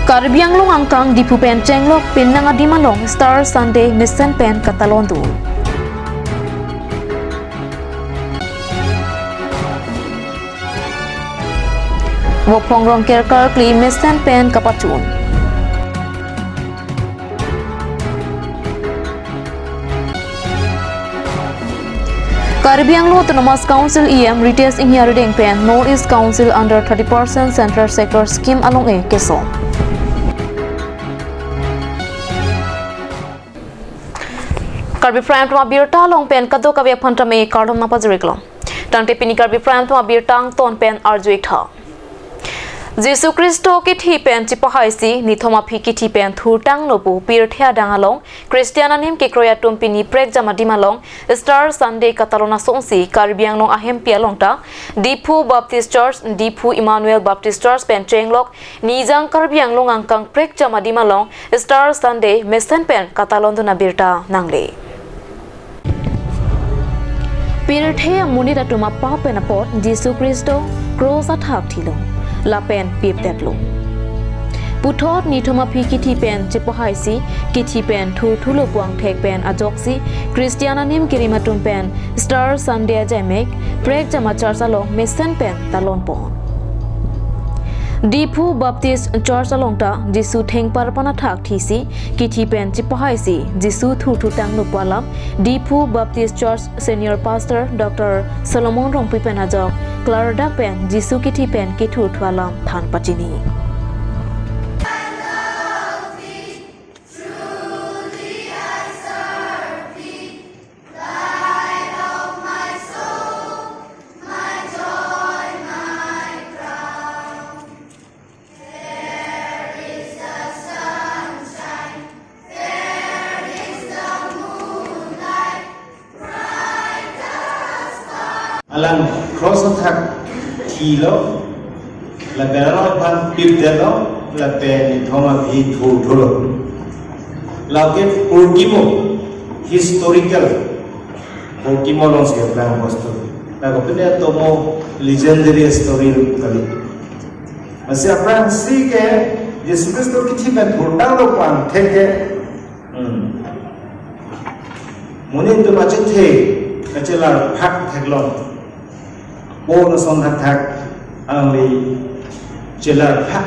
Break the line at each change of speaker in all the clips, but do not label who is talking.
Karbi long angkang di pupen cenglok pinang adimalong Star Sunday Mission Pen Katalondu. Wopong rong kerkar kli Mission Pen Kapacun. Karbi Autonomous Council EM retails inheriting pen Northeast Council under 30% Central Sector Scheme along a Keso. Karbi Prime to Abirta long pen Kado Kavia Pantame Cardom Napazuriclum. Tante Pini Karbi Prime to Abirtang Ton Pen Arjuita. Jesu Christo kiti pen cipahaisi nithoma phi kiti pen thurtang lopu pirthia dangalong Christiana nim kikroya tumpini prek jamadimalong Star Sunday Katalona songsi Karbiang long ahem pialongta Dipu Baptist Church Dipu Emmanuel Baptist Church pen chenglok nijang Karbiang long angkang prek jamadimalong Star Sunday Mission pen Katalon na birta nangle pirthia munira tuma pa penapot Jesu Christo cross athak thilong Lapen pip tetlo. Puthot ni thoma phi kiti pen chipohaisi kiti pen thulo puang thek pen ajoksi Christiana nim kirimatum pen Star Sunday jamek prek jama church along Mission pen talon pon. Dipu Baptist Church alongta Jisu theng parpana thak thisi kiti pen chipohaisi Jisu thu tang nupalam Dipu Baptist Church Senior Pastor Dr. Solomon Rongpi pen ajok Clarda pen Jisu kiti pen kithu thwalam than pachini.
Alam cross attack kilo la berro pan pip delo la pen thoma bhi thulo la ke urgimo historical urgimo long se plan posto la ko pene tomo legendary story kali masih apa sih ke Yesus Kristus kici ben thurta lo pan theke munin to macet the kacela phak theklong Bono son hatak angli jelar ha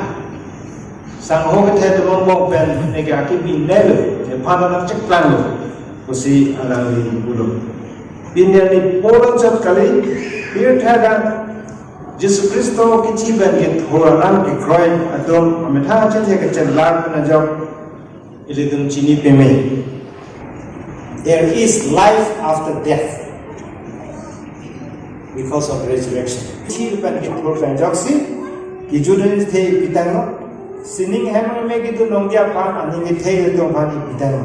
sang ho ke the long bong pen ne ga ki bin nelo je phana nak chek plan lo kusi angli bulo binnya ni bono chat kali bir thaga Jesu Kristo ki chi ben ke thora nam ki kroy adom ametha che the ke jelar na job ilidum chini peme there is life after death because of resurrection. Chil pen ke thor pen joksi ki judin the pitano sinning hammer me ki tu longya pan ani ke the to pani pitano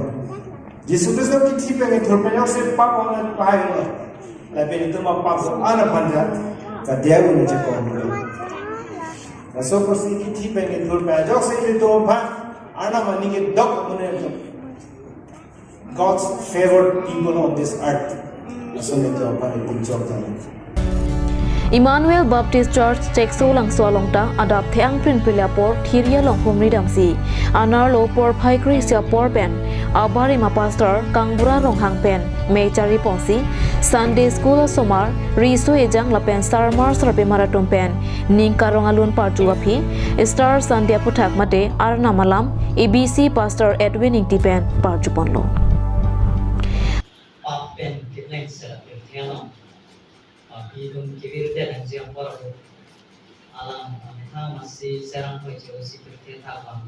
Jesu Kristo ki thi pen ke thor pen joksi pa on pa no la pen tu ma pa so ana panja ka dia un che ko mo la so ko si ki thi pen ke thor pen joksi to pa ana mani ke dok mone God's favored people on this earth so ne to pa ni job done
Emmanuel Baptist Church Chekso lang swalongta adap theang prin pilapor thiria long humri damsi anar lo por phai krisia por pen abari ma pastor kangbura rong hang pen mechari ponsi Sunday school somar riso ejang lapen sarmar sarpe maratum pen ningkarong alun parju aphi Star Sunday puthak mate arna malam ABC pastor Edwin ingti pen parju ponlo
pen kitne sera thiano Idung kibir dia dan siang baru alam kita masih serang macam si berkata apa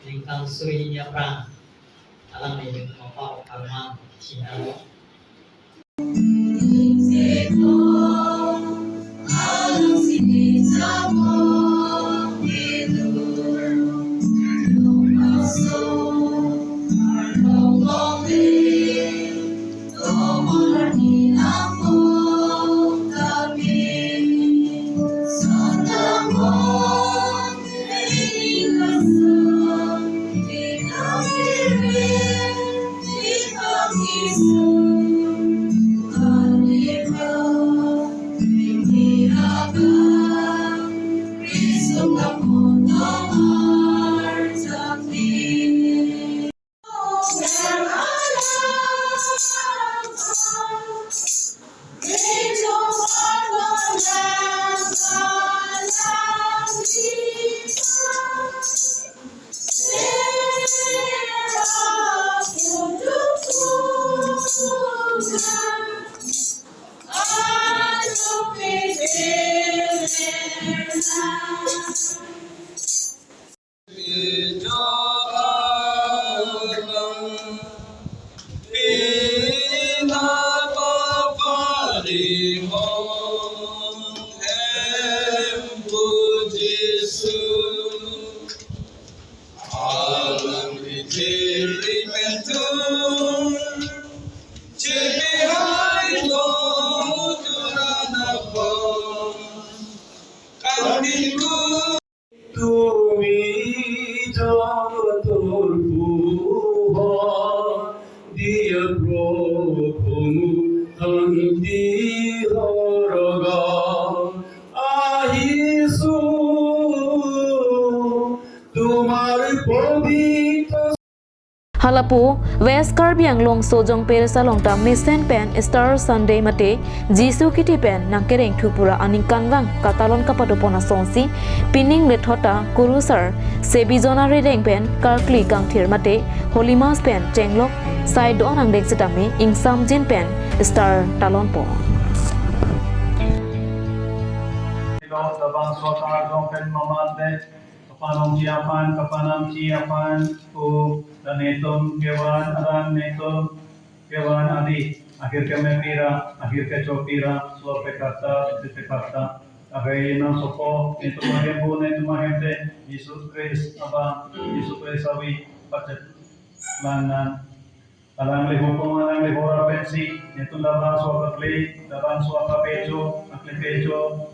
lingkang surinya perang alam ini apa karma Cina
Hallelujah. তুমি জগতর দিয়ে প্রভু শান্তি হরগা আহিছো তোমার পবিত্র
Halapu West Karbi Anglong Sojong Peresa Longta Mesen Pen Star Sunday Mate Jisu Kiti Pen Nangkereng Thupura Aning Kanwang Katalon Kapatopona Sonsi Pining Lethota Kurusar Sebizona Redeng Pen Karkli Kangthir Mate Holy Mass Pen Chenglok Sai Don Angdek Sitame Ing Samjin Pen Star Talon Po
Tabang suaka dong pen mamate kapanam ciapan ku dan netum kewan aran netum kewan adi akhir ke mepira akhir ke copira suap pekata akhir nang sopo itu mahemte Yesus Kristus awi pacet langan alang le hora pensi itu dalam suaka kli dalam suaka pejo akli pejo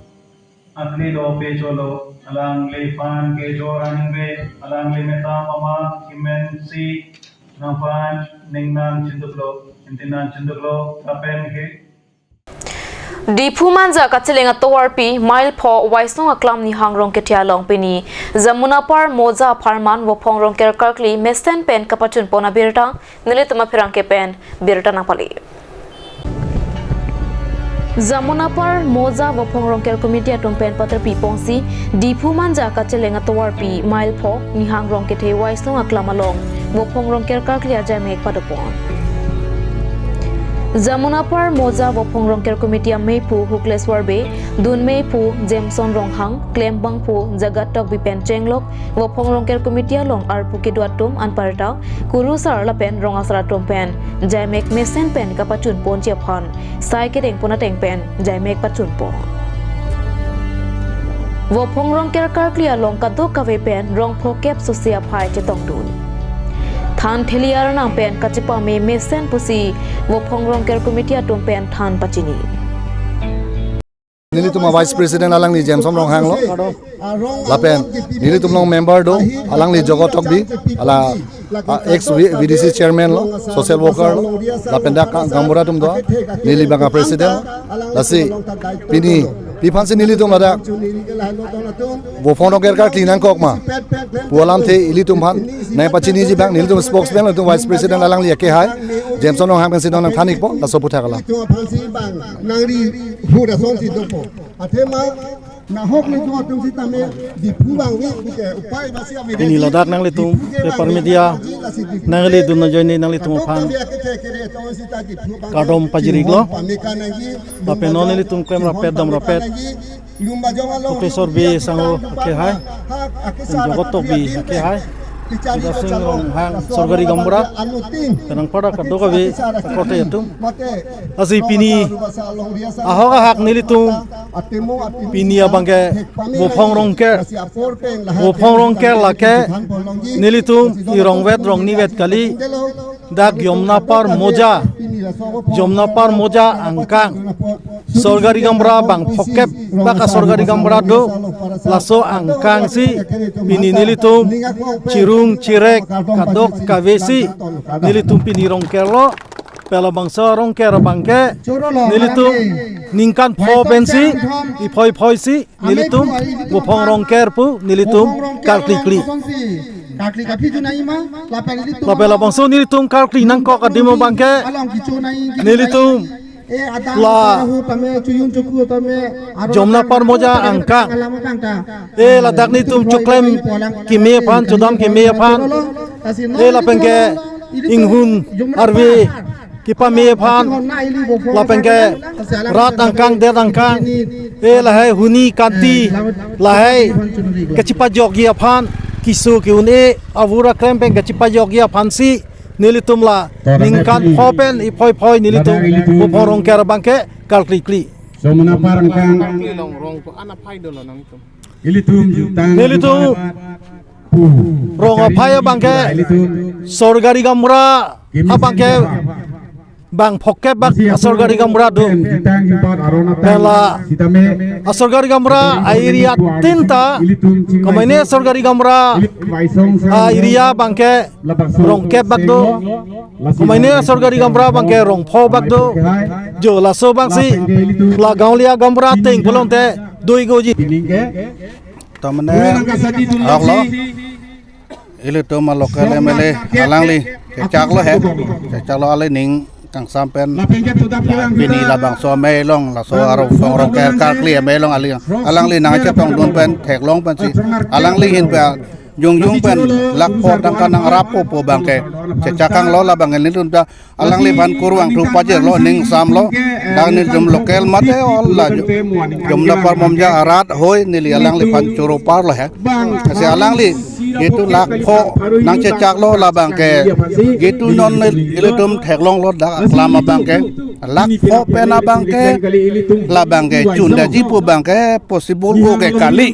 akli do pejolo alang le fan ke joran be alang le meta mama kimensi napan ningnan cinduklo intinan cinduklo kapen ke
Di Pumanja Kachilenga Towarpi Mile Po Waisnong Aklam ni Hangrong Ketia Long Pini Zamunapar Moza Parman Wopong Rong Ker Karkli Mesten Pen Kapachun Pona Birta Nilitama Pirang ke Pen Birta Napali Zamunapar Moza Wopong Rong Ker Committee Atong Pen Pater Pi Pongsi Di Pumanja Kachilenga Towarpi Mile Po ni Hangrong Ketia Waisnong Aklam Along Wopong Rong Ker Karkli Ajamek Padopon Zamunapar Moza Wopong Rongker Committee Meipu Hukles Warbe Dun Meipu Jameson Ronghang Klem Bangpu Jagat Tok Bipen Chenglok Wopong Rongker Committee Long Arpu Kiduatum Anpartau Kurusar Lapen Rongasratum Pen Jaimek Mesen Pen Kapachun Pon Chiaphan Sai Kedeng Punateng Pen Jaimek Pachun Po Wopong Rongker Karklia Long Kadok Kave Pen Rong Phokep Sosia Phai Chetong Dun Than Theliar Nang Pen Kachipa Me Mesen Pusi Wopong Rongker Committee Atum Pen Than Pachini
Nili tuma Vice President alang li Jameson Ronghang lo lapen nili tum long member do alang li Jogot Tokbi ala ex VDC chairman lo social worker lo lapen da Gambura tum do nili banga president lasi pini Pipansi nili tum ada Wopong Rongker Kar cleanan kok ma pualam the ili tum han nai pachini ji bang nili tum spokesman lo tum vice president alang li ke hai Jameson Ronghang kan sidon thanik po la sopu thakala
nangri huda son si dopo atema na hok ni to tum si tame di puang wi ke upai basi ami
ini lodak nang litum paper media nang li dun join nang litum phan kadom pajiriglo pape non litum kamera pedam rapet profesor b sango ke hai jogot to bi ke hai Kita sing hang sorgari Gambura kanang pada kadoka be kote yatum asi pini ahoga hak nilitum pini abangke Wopong Rongker lake nilitum irong ni wet kali dak Jomnapar moja angkang sorgari Gambura bang phokep baka sorgari Gambura do laso angkang si pini nilitum cirek kadok kavesi nilitum pini Rongker lo pela bangsa Rongker bangke nilitum ningkan pho bensi ipoi si nilitum Wopong Rongker pu nilitum karkli
kakli kapi tu nai ma
lapela bangsa nilitum karkli nangko kadimo bangke nilitum la Jomnapar moja angkang ladak nitum cuklem kimia pan cudam kimia pan la pengke inghun arve kipa mi phan la pengke rat angkang de angkang la hai huni kanti la hai kachipa jogia phan kisu kiun avura krem peng kachipa jogia phan si nilitum la ningkan phopen I phoi nilitum uporong ker bangke kalkli
so menaparang kang nilitum
rong aphaya bangke sorgari gamra abangke bang phokke bak sorgari gamra do bela sorgari gamra area tinta komaine sorgari gamra area bangke rong ke bak do komaine sorgari gamra bangke rong pho bak do jo la so bang si la gaulia gamra teng polonte doi goji
tamane aklo ile to ma lokal emele alangli chaklo he chaklo ale ning kang sampen pini labang so melong la so aro rong ker kar clear melong alangli nang cha tong don pen thek long pen si alangli hin pa yung pen lak po dang kanang rapo po bangke cakang lo labang ni tun pa alangli ban kurwang tu pajer lo ning sam lo dang ni jum lokal mate ol la jum na par momja arat hoy ni alangli pan churo par lo he si alangli gitu lak po nang cak lo labang ke gitu non ilutum thek long lo dak lama bangke lak po pena bangke labang ke chunda jipu bangke possible ko ke kali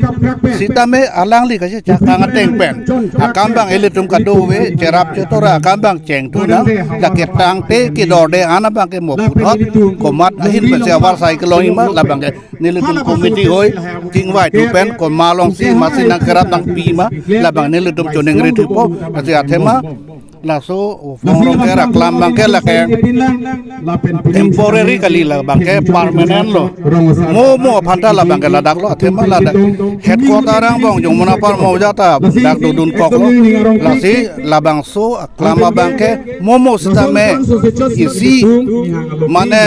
sitame alangli ka cakang teng pen akambang ilutum kado we cerap cetora akambang ceng tu na daket tang te ki dorde ana bangke mo putot komat ahin pesawar sai keloi ma labang ke nilutum komiti hoy tingwai tu pen ko malong si masin nang kerap nang pi ma labang ni lutum choneng ritu po kasi athema laso forong kera klam bangke la ke temporary kali la bangke permanent lo mo phanta la bangke la dak lo athema la headquarter rang bong jong mona par mo jata dak dudun kok lo la si la bang so klam bangke mo stame isi mane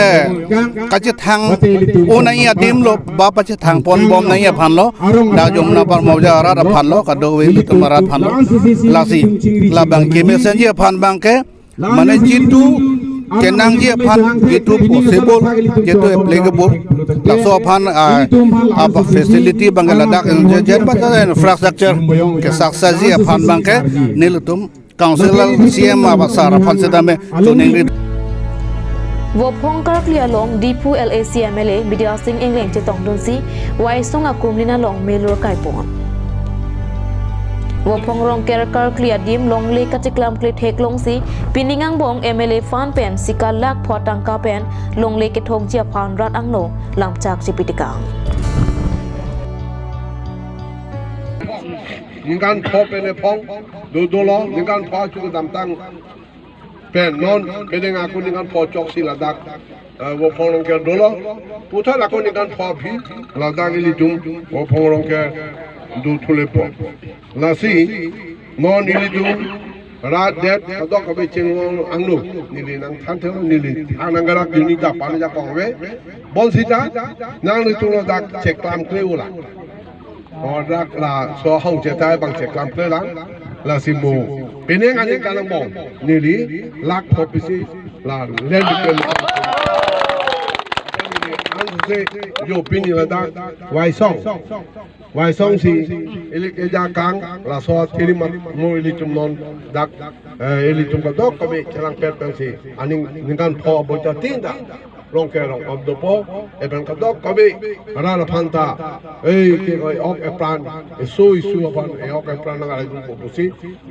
kache thang onai adim lo ba pache thang pon bom nai phan lo dak jong mona par mo jara ra phan lo ka do we lutum rat phan lo la si la bang ke messenger phan bangke mane jitu kenang je phan jitu possible jitu applicable la so phan apa facility bangala dak jet ba infrastructure ke saksa je phan bangke nilutum councilor CM abasar phan sedame tuning
wo phongkar klia long dipu LACMLA media sing engleng che tong don si wai songa kumlina long melur kai pon wo phongrong kerkar clear dim long le kachiklam kle thek long si piningang bong MLA fan pen sikal lak photang ka pen long le ke thong chia phan rat angno lamchak chipitikang
ningan pho pen phong do lo ningan pho chu dam tang pen non bedenga ku ningan pho chok si ladak wo phongrong ker do lo putha la ku ningan pho phi ladak li tum wo phongrong ker du thule po la si non ili du ra det do ko be cheng angnu ni li nang than the ni li anang gara ni da pa ja ko we bon si ta nang ni tu lo dak chek lam kleu la o dak la so hong che tai bang chek lam kleu la si mo peneng an ka lang bong ni li lak pho pi si la len ke yo pini la dak wai song si elik eja kang la so thiri mo eli chum non dak eli chum ka dok ka be chalang pet pang si aning ningan pho bo ta tin da long ke long ob do po e ban ka dok ka be ra la phanta ke ok e plan e so isu apan e ok e plan nga ju po si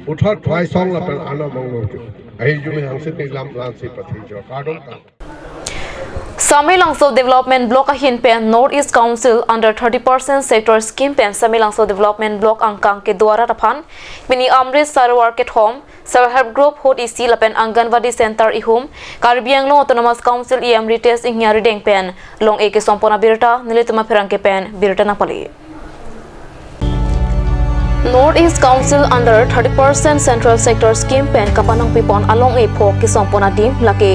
uthat wai song la pen ana mong lo chu ai ju me hang se te lam plan si pathi jo ka dong ka
Samilangso Development Block ahin pen North East Council under 30% sector scheme pen Samilangso Development Block angkang ke dwara raphan mini Amrit Sarwar at home Self Help Group hot isi lapen Anganwadi Center ihum Karbiang long Autonomous Council Amrit test ingyari deng pen long eke sompona birta nilituma perang ke pen birta napali Northeast Council under 30% Central Sector Scheme pen kapanang pipon along a po kisompona dim laki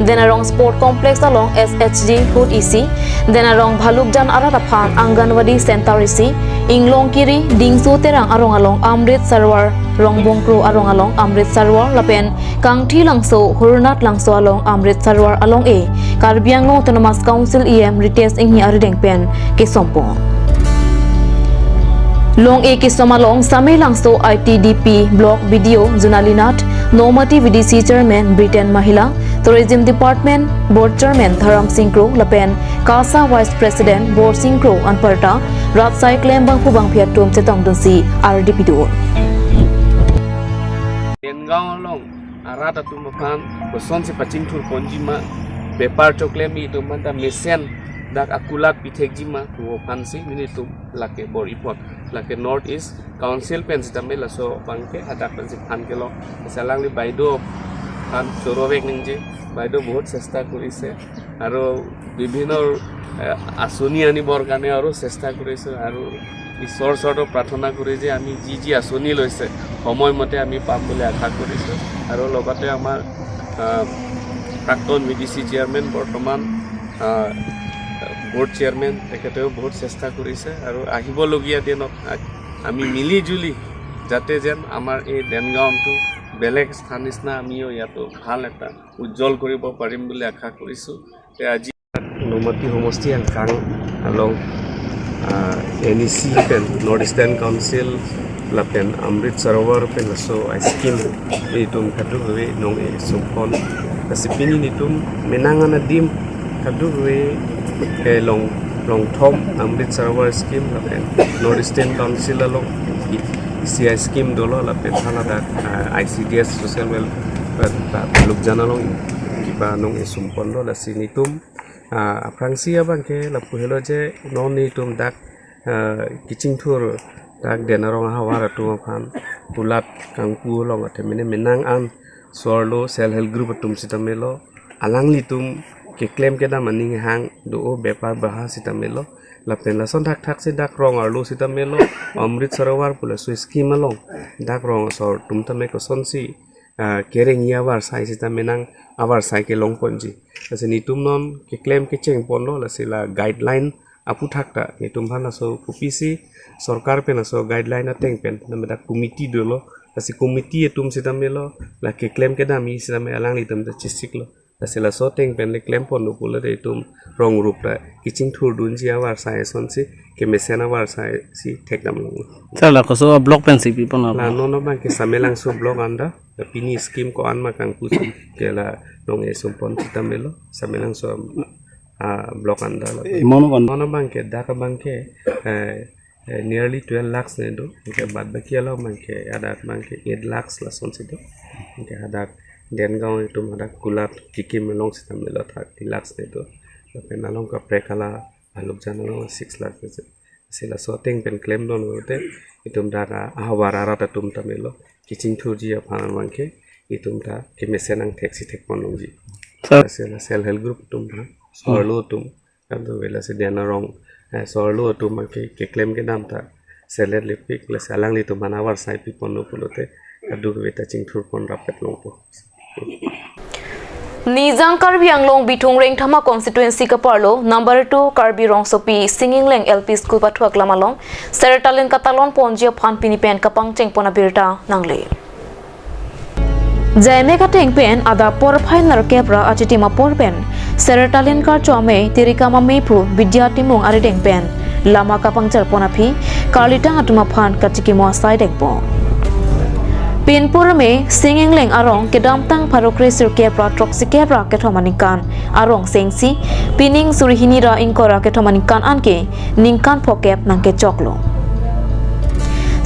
denarong Sport Complex along SHG Hood EC denarong Bhalukjan Ararapan Anganwadi Center EC Inglong Kiri Dingsu terang arong along Amrit Sarwar Rong Bongkro arong along Amrit Sarwar lapen Kangthi langso Hurnat langso along Amrit Sarwar along A Karbi Autonomous Council EM Rites inghi arideng pen kisompon Long A Kisomalong Same Langso ITDP Block Video Zunalinat Nomati VDC Chairman Britain Mahila Tourism Department Board Chairman Dharam Singkro Lapen Kasa Vice President Board Singkro Anparta Rat Cyclem Bang Pubang Piatum Chetong Dunsi RDP do
Dengang long arata tumakan boson se pacing tur konjima bepar choklemi itu manta mesen dak akulat pitek jima tu pansi ini tu lake bor report lake Northeast Council pen sistem la so bangke ada pensi pan kilo salang li baido kan chorobek ningje baido bahut চেষ্টা কৰিছে আৰু বিভিন্ন আসনি আনিবৰ কাৰণে আৰু চেষ্টা কৰিছে আৰু ঈশ্বৰ চৰত প্ৰাৰ্থনা কৰি যে আমি যি আসনি লৈছে সময়মতে আমি পাম বুলি আশা কৰিছো আৰু লগতে আমাৰ প্ৰাক্তন ভিডিসি চেয়াৰমেন বৰ্তমান बोर्ड चेयरमैन तेखेतेও बहुत চেষ্টা কৰিছে আৰু আহিবলগীয়া দিনত আমি মিলি জুলি যাতে যেন আমাৰ এই দেনগাঁওটো বেলেগ স্থান নিচিনা আমিও ইয়াতো ভাল এটা উজ্জ্বল কৰিব পাৰিম বুলি আশা কৰিছোঁ আজি নমতি সমষ্টি Kang along NEC pen North Eastern Council lapen Amrit Sarovar pen so skim itum kadu we nong e sumpon kasipini nitum menangana dim kadu we long thom Amrit Sarovar scheme lapen North Eastern Council along ECI scheme dolo lapen halada ICDS social welfare lukjan along kiba nong e sumpon lo la sinitum aprangsi abangke lapuhelo je non nitum dak kiching thur dak denarong hawara tu phan pulat kangpu long atemene menang an sorlo self help group tum sitamelo alangli tum ke claim ke da maning hang do bepar baha sitamelo lapen la son thak se dak rong arlo sitamelo Amrit Sarovar pula so scheme along dak rong sor tum tame ko sonsi kereng yawar sai sitamenang awar sai ke long ponji ase nitum non ke claim ke cheng ponlo la sila guideline apu thakta nitum bhana so kupisi सरकार पे ना सो guideline अटेंग pen नमे दा committee दोलो तसी committee एतुम सितामेलो ला के claim के दामी सितामे अलांग लितम द चिसिकलो तसेला सो टेंग पेन ले क्लेम पन नुपुले दे तुम रंग रूप रा किचिंग थुर दुनजी आवार साय सनसी के मेसेना वार साय सी टेकदम लो
चला कसो ब्लॉक पेन सीपी पन
ला नो नो बा के सामेलांग सो ब्लॉक अंडा पिनी स्कीम को अनमा कांग पुस के ला नोंग ए सोपन सितामेलो सामेलांग सो ब्लॉक अंडा मोनो बा के दाका बा के nearly 12 lakhs ne do ke bad baki alo manke adak manke 8 lakhs la son sido ke adak dengaon itu adak kulat kiki melong sitam melo 30 lakhs ne do pe nalong ka prekala aluk janalo 6 lakhs sila soteng pen claim don hote itum dara ahwara rata tum tamelo kiching thuji apana manke itum ta ke mesenang taxi tek ponongji sila self help group tum ha sorlo tum kandu vela se denarong sorlo tu make ke claim ke dam ta seller lipik le salang li tu manawar sai pi ponno pulote adu beta chingthur pon rapet longpo
Nizang Karbi Anglong Bitung Reng Thama constituency ka parlo number 2 Karbi Rong Sopi Singing Leng LP School pathuak lamalong Sertalin Katalon Ponjia Phan Pini Pen Kapang Chengpona Birta Nangle Jaime ka tengpen ada por final kepra achiti ma por pen Sertalin kar chome tirika ma mepu vidya timong ari dengpen lama kapang charpona phi kalitang atuma phan kachiki mo sai dekpo Pinpur me singing leng arong kedam tang parokresir kepra troxi kepra kethomanikan arong sengsi pining surihini ra inkora kethomanikan anke ningkan phokep nangke choklo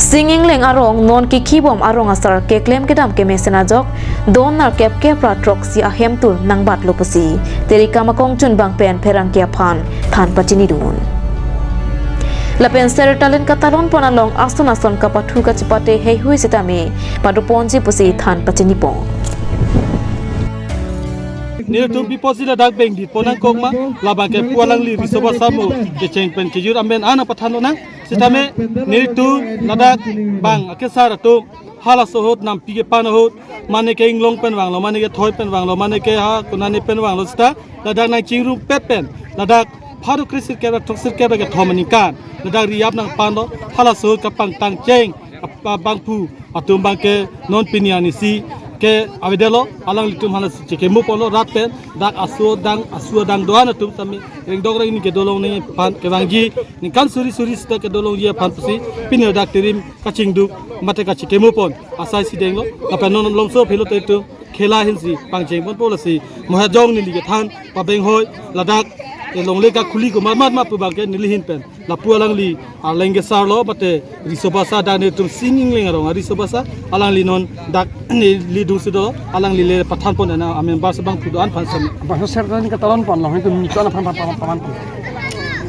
Singing leng arong non ki khibom arong asar ke claim kedam ke mesena jok don nar kep ke pra troxi a hemtul nang bat lopusi terika makong chun bang pen pherang ke phan than pachini dun lapen sertalin katalon ponalong ason ason kapathu ka chipate hei hui sitame padu ponji pusi than pachini po
nilitum biposi ladak beng di ponang kokma labang ke pualang li risoba samu ke cengpen ke jur amben ana patano na sitame nilitum ladak bang akesar tu hala sohot nam pige panahot mane ke inglong pen wanglo mane ke thoi pen wanglo mane ke ha kunani pen wanglo sta ladak nang chingru pen ladak pharu krisir ke thoksir ke ke thomani kan ladak riap nang pando hala sohot ka pang tang cheng bang pu atum bang ke non piniani si ke avedelo alang litum halas ke mu polo rat pen dak asu dang doana tum sami ring dog ring ni ke dolong ni pan ke bangji ni kan suri sta ke dolong ye pan pusi pinyo dak tirim kaching du mate ka ke mu pon asai si denglo kapan non lomso phelo te tu khela hinsi pangjeng pon polasi moha jong ni ke than pa beng hoi ladak e longle ka khuli ko mamat ma pu bang ke nilihin pen la pualang li alenge sarlo bate risobasa da ne tum singing leng arong risobasa alang li non dak ni li du sido alang li le pathan pon na amen bas bang pu an phan sam bang serta ni ka talon pon lo tum ni chona phan phan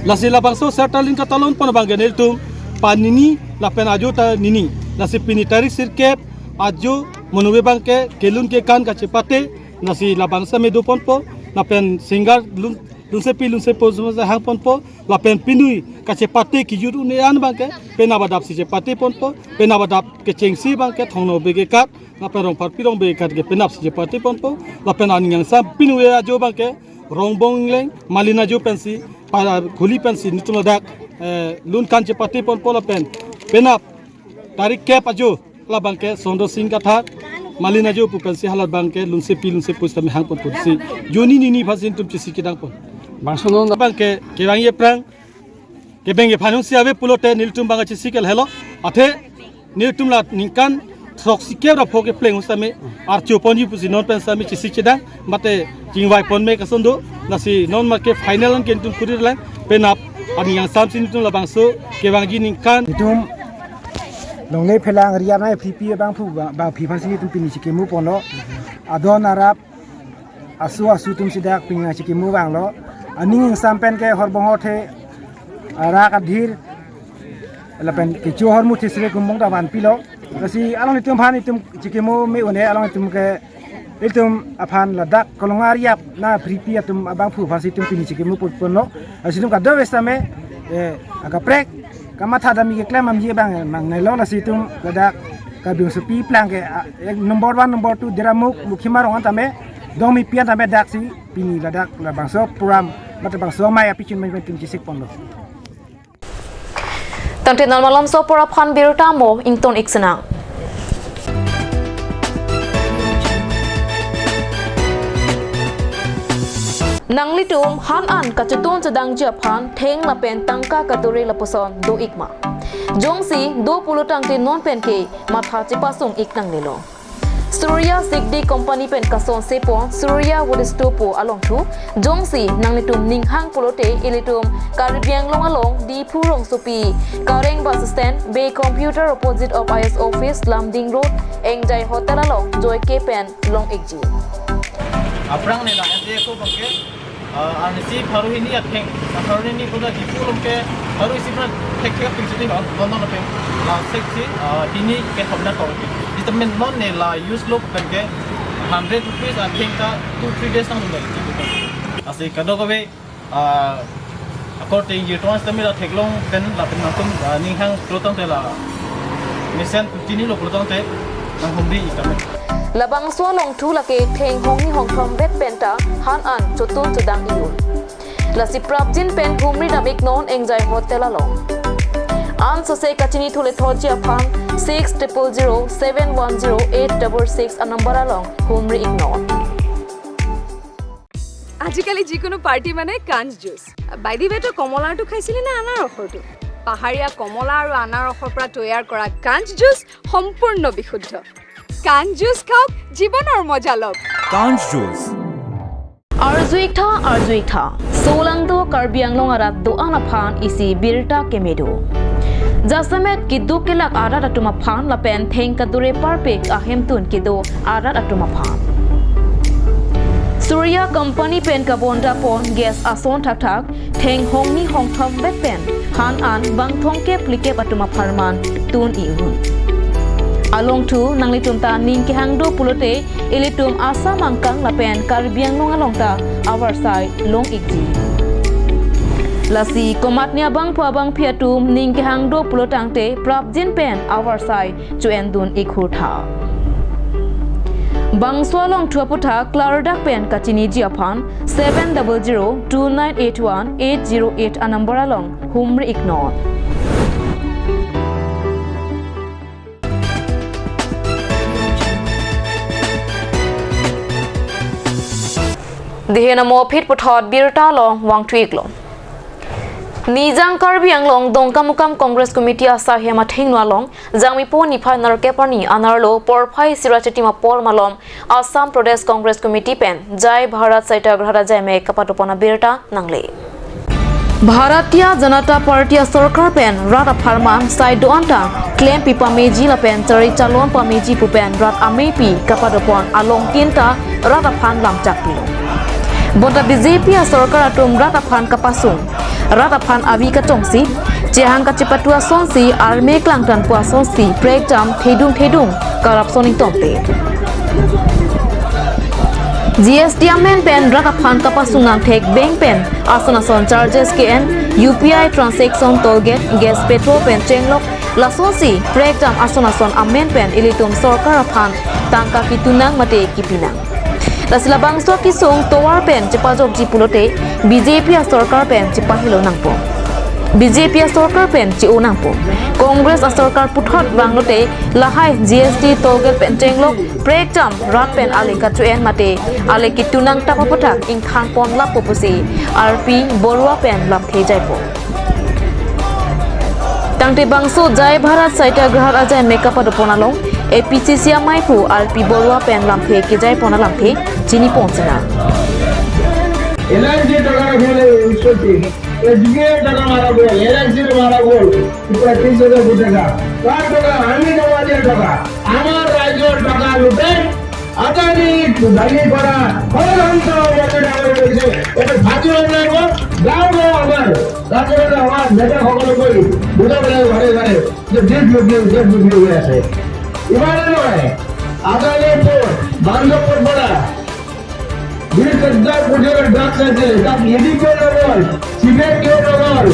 la sila bang so serta lin ka talon pon bang ne tum panini la pen ajo ta nini la si pinitari sirkep ajo monube bang ke kelun ke kan ka chepate na si la bang sa me do pon po na pen singar lun se po zuma hang pon po la pen pinui ka chepate ki juru ne an bang ke pen abadap si chepate pon po pen abadap ke chengsi bang ke thongno be ke kat na pen rong par pirong be kat ke pen ap si chepate pon po la pen an yang sam pinui ajo bang ke rong bong leng malina jo pensi para khuli pensi nituna dak lun kan chepate pon po la pen penap tarik ke ajo la bang ke sondo sing ka tha malina jo pu pensi halat bang ke lun se pusta me hang pon si joni ni phasin tum chisi kidang pon bangsono bang ke bang ye prang ke beng ye phanung siabe pulote niltum bang chisi kel hello athe niltum la ningkan thok sikya ra phoke pleng usame ar choponji pusi non pen sami chisi chidang mate jingwai pon me kasondo nasi non market final an kentum kurir la penap ani yang samsin tum la bangso ke bang ji ningkan
tum longle phelang riya na pp bang phu bang phi phasi tum pini chike mu pono adon arab asu tum sidak pinga chike mu bang lo aning sampen ke horbong hothe ara ka dhir lapen ke chu hor mu thisre kumbong da ban pilo kasi along tum phan tum chike mu me one along tum ke itum aphan ladak kolongariap na pp tum abang phu phasi tum pini chike mu pono asitum ka do westame aga prek kama thada mi ke claim am ye bang mang nei lo la situm ladak ka biung su pi plang ke number 1 number 2 diramuk mukhima rong tame dong mi pian tame dak si pini ladak la bangso puram mat bangso mai apichin mai tim chisik pon lo
tante nal malam so pora phan birta mo ington iksana nangli tum han an ka chutun chadang japhan theng la pen tangka katuri la puson do ikma jongsi do pulutang ti non pen ke matha chipasung iknang lelo Surya Sigdi company pen kason sepon Surya Wodistopo along thu jongsi nangli tum ninghang pulote ilitum Caribbean long along di purong supi Kareng bus stand bay computer opposite of IS office Lamding road engjai hotel along joy ke pen long ekji
aprang ne la ente ko bangke anisi pharu hini atheng pharu hini koda di pulum ke pharu isi pra thek ping sini non non pe la seksi hini ke thomna ko vitamin non ne la use look bangke 100 rupees atheng ka 2-3 days nang le asi kado ko be according you trans tamila theklong pen la pen nakum ninghang protong te la mission tini lo protong te nang humri ikame
labang so long thu la ke theng hong ni hong thom vet penta han an chutun chudang iun la si prap jin pen humri na big non enjoy hotel along an so se kachini thule thoji apang 6007108666 a number along humri ignore
আজিকালি যিকোনো party মানে কাঞ্জ juice বাইদি বেটো কমলাটো খাইছিলি না আনাৰ ৰসটো পাহাৰীয়া কমলা আৰু আনাৰ ৰসৰ পৰা তৈয়াৰ কৰা কাঞ্জ জুচ সম্পূৰ্ণ বিশুদ্ধ কাঞ্জ জুচ খাওক জীৱনৰ মজা লওক
কাঞ্জ juice
Arzuikha Solangdo Karbi Anglong Arat do anaphan isi birta kemedo Jasamet kidu kelak arat atuma phan la pen theng kadure parpek ahem tun kido arat atuma phan Surya company pen kabonda pon gas ason thak theng hongni hongthom bet pen han an bang thong ke plike atuma pharman tun ihun Along tu nanglitum ta ning ki hangdo pulote ilitum Assam angkang lapen Karbi anglong alongta our side long ikji. Lasi komatnia bang pu abang piatum ning ki hangdo pulotangte prap jin pen our side chu endun ikhutha. Bang swalong tuaputha Clardak pen kachini jiapan 7002981 a number along humri ignore. Dihena mo phit puthot birta long wang tweak long. Nijang Karbi anglong dongkamukam Congress Committee asa hema thingwa long jangmi po niphai narke pani anarlo porphai sirachati ma por malom Assam Pradesh Congress Committee pen Jai Bharat Satyagraha jai me kapatopona birta nangle. Bharatiya Janata Party Sarkar pen Rat Pharman Side Doanta claim pipa meji la pen chari chalon pa meji pu pen Rat Amepi kapadopon along tinta Rat Phan lam chakpi. Bota BJP Sarkar atum Rat Phan kapasung Rat Phan avi ka tongsi jehang ka chipatua sonsi arme klangtan pua sonsi breakdown thedung corruption ing tomte. GST amen pen Rat Phan kapasung nang thek bank pen ason charges KN UPI transaction toll gate gas petrol pen chenglok lasonsi breakdown ason amen pen ilitum Sarkar Phan tangka kitunang mate kipinang. Lasila bangso kisung towar pen chepajok ji pulote BJP Sarkar pen chepahilo nangpo. BJP Sarkar pen chi unangpo. Congress Sarkar puthot banglote lahai GST tolgel pen tenglok breakdown rat pen ale katuen mate ale kitunang tapapotak ing khang pon lap popusi RP borwa pen lap thejaipo. Tangte bangso Jai Bharat Satyagraha ajai makeup adoponalong APCC maipu RP borwa pen lamphe kijai pona lamphe chini ponsena.
LIC টাকা রাখলে উৎসতি SBI টাকা মারা বল LIC মারা বল 35000 টাকা কার টাকা আমি জমা দিয়ে টাকা আমার রাজ্যের টাকা লুটে আদানি দাঁড়িয়ে করা হলন্ত বলে ডাবল হয়েছে এটা ভাজি হয়ে যাবে গাঁও আমার তারপরে আমার নেতা খবর করি বুঝা বলে ঘরে যে ডেট লুকিয়ে আছে এবারে নয় আদানি পোর্ট বান্দরপুর পড়া 20000 কোটি ড্রাগস আছে তার এডিকে নগর সিমেন্ট কে নগর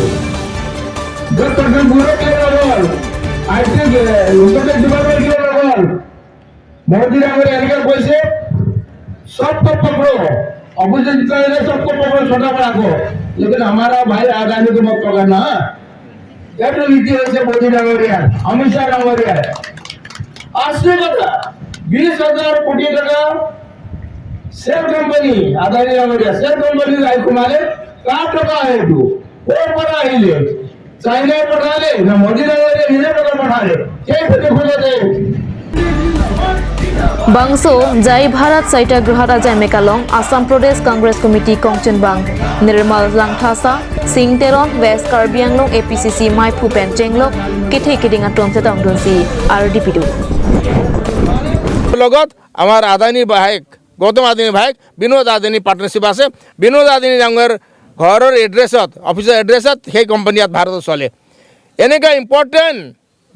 গতকাল বুড়ো কে নগর আইটি লোকের ডিপার্টমেন্ট কে নগর मोदी अगर एनकर पैसे सबको पकड़ो अपोजिशन जितना सबको पकड़ो छोटा बड़ा को लेकिन हमारा भाई आगामी को मत पकड़ना क्या तो नीति है मोदी नगरिया अमित शाह नगरिया आश्चर्य कथा 20000 कोटी टका सेल कंपनी आदानी नगरिया सेल कंपनी राय कुमार का टका है तू वो पड़ा ही ले चाइना पढ़ा ले ना मोदी नगरिया इन्हें टका पढ़ा ले कैसे देखो जाते
Bangso Jai Bharat Satyagraha ajai mekalong Assam Pradesh Congress Committee Kongchen Bang Nirmal Langthasa Singteron West Karbi Anglong APCC Mai Phupen Chenglok Kithe Kidinga Tomse Tongdonsi RDPD
লগত আমার আদানি ভাইক গৌতম আদানি ভাইক বিনোদ আদানি পার্টনারশিপ আছে বিনোদ আদানি ডাঙৰ ঘৰৰ এড্ৰেছত অফিচৰ এড্ৰেছত সেই কোম্পানীত ভাৰতত চলে এনেকা ইম্পৰ্টেণ্ট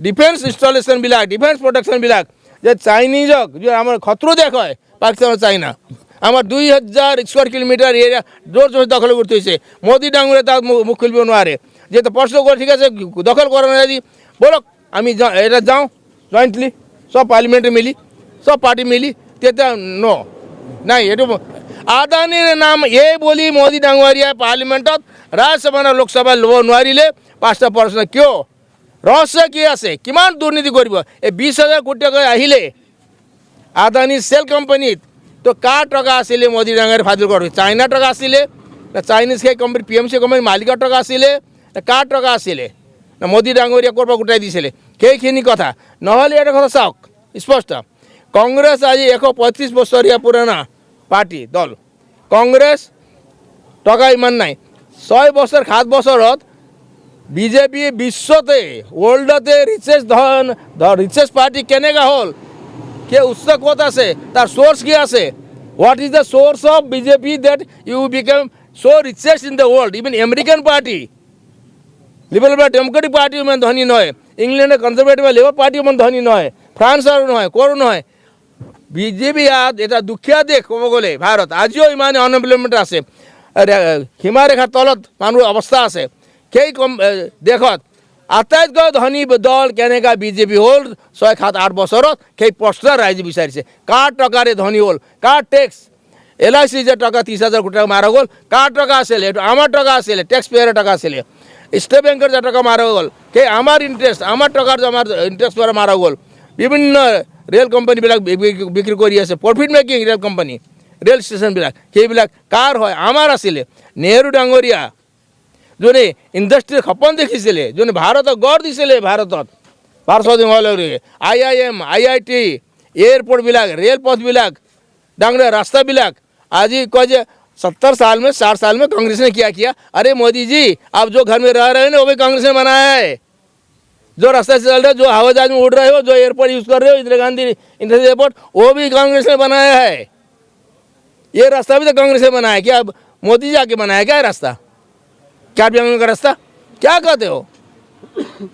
ডিফেন্স ইনষ্টলেশ্যন বিলাক ডিফেন্স প্ৰটেকশ্যন বিলাক যে চাইনিজক যে আমার খতরো দেখায় পাকিস্তান চাইনা আমার 2000 স্কোয়ার কিলোমিটার এরিয়া জোর জোর দখল করতে হয়েছে মোদি ডাঙরে তার মুখ খুলবে নোয়ারে যে তো প্রশ্ন করে ঠিক আছে দখল করানো যদি বলো আমি এটা যাও জয়েন্টলি সব পার্লিমেন্টে মিলি সব পার্টি মিলি তেতে নো নাই এটা আদানির নাম এ বলি মোদি ডাঙরিয়া পার্লিমেন্টত রাজ্যসভা লোকসভা লব নোৱাৰিলে পাঁচটা প্ৰশ্ন কিয় রহস্য কি আছে কিমান দুর্নীতি করব এই 20000 কোটি টাকা আহিলে আদানি সেল কোম্পানিত তো কার টাকা আসলে মোদি ডাঙর ফাদিল করবে চাইনা টাকা আসলে না চাইনিজ সেই কোম্পানি PMC কোম্পানি মালিকের টাকা আসলে না কার টাকা আসলে না মোদি ডাঙরিয়া করবা গোটাই দিছিল সেইখিনি কথা নহলে এটা কথা চাওক স্পষ্ট কংগ্রেস আজি 135 বছৰীয়া পুরানা পার্টি দল কংগ্রেস টাকা ইমান নাই 6 বছর 7 বছৰত বিজেপি বিশ্বতে ওয়ার্ল্ডতে রিচেস্ট পার্টি কেনেকা হল কে উৎস কত আছে তার সোর্স কি আছে what is the source of BJP that you become so richest in the world even American party liberal বা ডেমোক্রেটিক পার্টি ইমান ধনী নয় ইংল্যান্ডের কনজারভেটিভ বা লেবার পার্টি ইমান ধনী নয় ফ্রান্সৰ নহয় ক'ৰ নহয় বিজেপি ইয়াত এটা দুখীয়া দেশ ক'ব গ'লে ভাৰত আজিও ইমান আনএমপ্লয়মেণ্ট আছে সীমাৰেখাৰ তলত মানুহৰ অৱস্থা আছে সেই দেশত আটাইতকৈ ধনী দল কেনেকৈ বিজেপি হ'ল 6-7-8 বছৰত সেই প্ৰশ্ন ৰাইজে বিচাৰিছে কাৰ টকাৰে ধনী হ'ল কাৰ টেক্স LIC যে টকা 30,000 কোটি টাকা মাৰা গ'ল কাৰ টকা আছিলে এইটো আমাৰ টকা আছিলে টেক্স পেয়াৰৰ টকা আছিলে ষ্টেট বেংকৰ যে টকা মাৰা গ'ল সেই আমাৰ ইণ্টাৰেষ্ট আমাৰ টকাৰ আমাৰ ইণ্টাৰেষ্ট পৰা মাৰা গ'ল বিভিন্ন ৰেল কোম্পানীবিলাক বিক্ৰী কৰি আছে profit making rail company rail ষ্টেচনবিলাক সেইবিলাক কাৰ হয় আমাৰ আছিলে নেহৰু ডাঙৰীয়া যোনে ইণ্ডাষ্ট্ৰীৰ সপোন দেখিছিলে যোনে ভাৰতক গঢ় দিছিলে ভাৰতত ভাৰত স্বাধীন হোৱাৰ লগে লগে IIM IIT এয়াৰপোৰ্টবিলাক ৰেলপথবিলাক डांगरे रास्ता बिलाक आज ही कह 70 साल में 60 साल में कांग्रेस ने क्या किया अरे मोदी जी आप जो घर में रह रहे हैं ना वो भी कांग्रेस ने बनाया है जो रास्ता से चल रहे हो जो हवाई जहाज में उड़ रहे हो जो एयरपोर्ट यूज़ कर रहे हो इंदिरा गांधी इंटरनेशनल एयरपोर्ट वो भी कांग्रेस ने बनाया है ये रास्ता भी तो कांग्रेस ने बनाया क्या मोदी जी आके बनाया क्या रास्ता क्या का रास्ता क्या कहते हो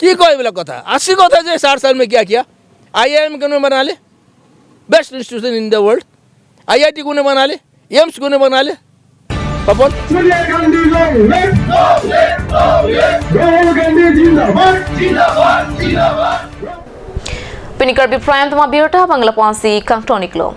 कि कोई बोला कथा 80 कथा जो 60 साल में क्या किया IIM क्यों बना ले best institution in the world IIT को बना ले एम्स को बना ले पपन
सोनिया गांधी राहुल गांधी जिंदाबाद जिंदाबाद जिंदाबाद
Pini Karbi Prime tuma birta Bangla Ponsi Kang Toniklo.